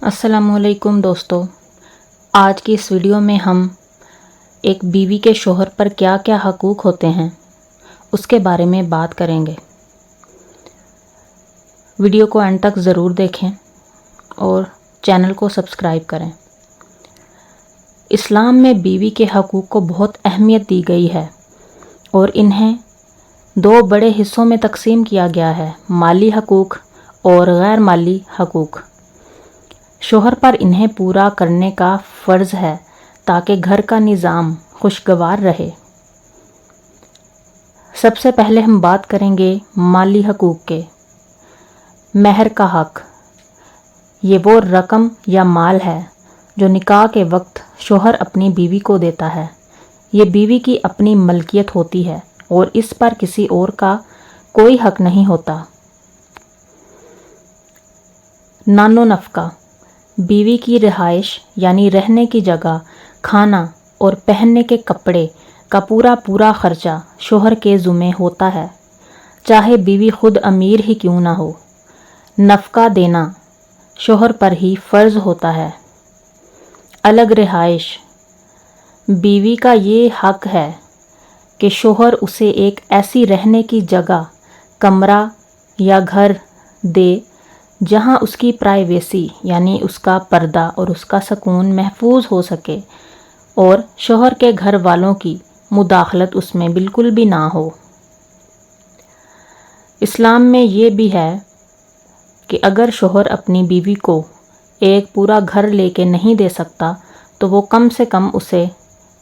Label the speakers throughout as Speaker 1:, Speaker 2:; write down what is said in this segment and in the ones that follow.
Speaker 1: السلام علیکم دوستو، آج کی اس ویڈیو میں ہم ایک بیوی کے شوہر پر کیا کیا حقوق ہوتے ہیں اس کے بارے میں بات کریں گے۔ ویڈیو کو اینڈ تک ضرور دیکھیں اور چینل کو سبسکرائب کریں۔ اسلام میں بیوی کے حقوق کو بہت اہمیت دی گئی ہے اور انہیں دو بڑے حصوں میں تقسیم کیا گیا ہے: مالی حقوق اور غیر مالی حقوق۔ شوہر پر انہیں پورا کرنے کا فرض ہے تاکہ گھر کا نظام خوشگوار رہے۔ سب سے پہلے ہم بات کریں گے مالی حقوق کے۔ مہر کا حق، یہ وہ رقم یا مال ہے جو نکاح کے وقت شوہر اپنی بیوی کو دیتا ہے۔ یہ بیوی کی اپنی ملکیت ہوتی ہے اور اس پر کسی اور کا کوئی حق نہیں ہوتا۔ نان و نفقہ، بیوی کی رہائش یعنی رہنے کی جگہ، کھانا اور پہننے کے کپڑے کا پورا خرچہ شوہر کے ذمہ ہوتا ہے، چاہے بیوی خود امیر ہی کیوں نہ ہو۔ نفقہ دینا شوہر پر ہی فرض ہوتا ہے۔ الگ رہائش، بیوی کا یہ حق ہے کہ شوہر اسے ایک ایسی رہنے کی جگہ، کمرہ یا گھر دے جہاں اس کی پرائیویسی یعنی اس کا پردہ اور اس کا سکون محفوظ ہو سکے اور شوہر کے گھر والوں کی مداخلت اس میں بالکل بھی نہ ہو۔ اسلام میں یہ بھی ہے کہ اگر شوہر اپنی بیوی کو ایک پورا گھر لے کے نہیں دے سکتا تو وہ کم سے کم اسے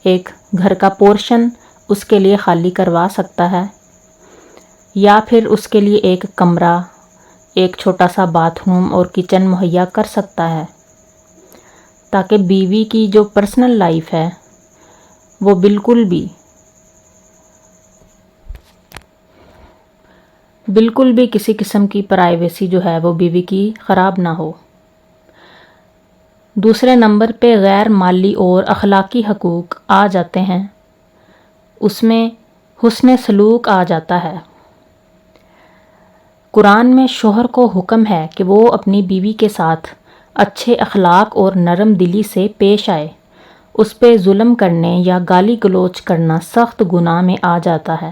Speaker 1: ایک گھر کا پورشن اس کے لیے خالی کروا سکتا ہے، یا پھر اس کے لیے ایک کمرہ، ایک چھوٹا سا باتھ روم اور کچن مہیا کر سکتا ہے، تاکہ بیوی کی جو پرسنل لائف ہے وہ بالکل بھی کسی قسم کی پرائیویسی جو ہے وہ بیوی کی خراب نہ ہو۔ دوسرے نمبر پہ غیر مالی اور اخلاقی حقوق آ جاتے ہیں۔ اس میں حسن سلوک آ جاتا ہے۔ قرآن میں شوہر کو حکم ہے کہ وہ اپنی بیوی کے ساتھ اچھے اخلاق اور نرم دلی سے پیش آئے۔ اس پہ ظلم کرنے یا گالی گلوچ کرنا سخت گناہ میں آ جاتا ہے۔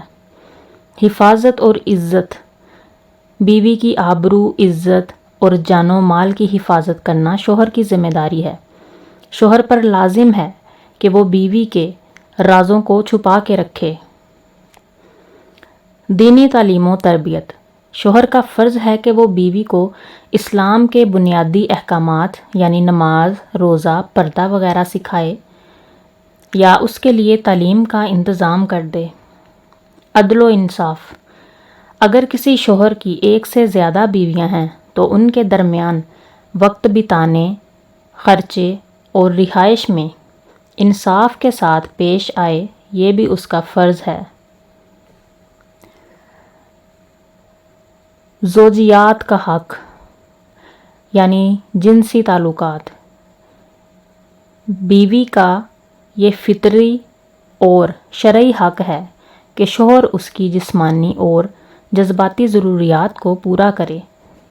Speaker 1: حفاظت اور عزت، بیوی کی آبرو، عزت اور جان و مال کی حفاظت کرنا شوہر کی ذمہ داری ہے۔ شوہر پر لازم ہے کہ وہ بیوی کے رازوں کو چھپا کے رکھے۔ دینی تعلیم و تربیت، شوہر کا فرض ہے کہ وہ بیوی کو اسلام کے بنیادی احکامات یعنی نماز، روزہ، پردہ وغیرہ سکھائے یا اس کے لیے تعلیم کا انتظام کر دے۔ عدل و انصاف، اگر کسی شوہر کی ایک سے زیادہ بیویاں ہیں تو ان کے درمیان وقت بتانے، خرچے اور رہائش میں انصاف کے ساتھ پیش آئے، یہ بھی اس کا فرض ہے۔ زوجیات کا حق یعنی جنسی تعلقات، بیوی کا یہ فطری اور شرعی حق ہے کہ شوہر اس کی جسمانی اور جذباتی ضروریات کو پورا کرے۔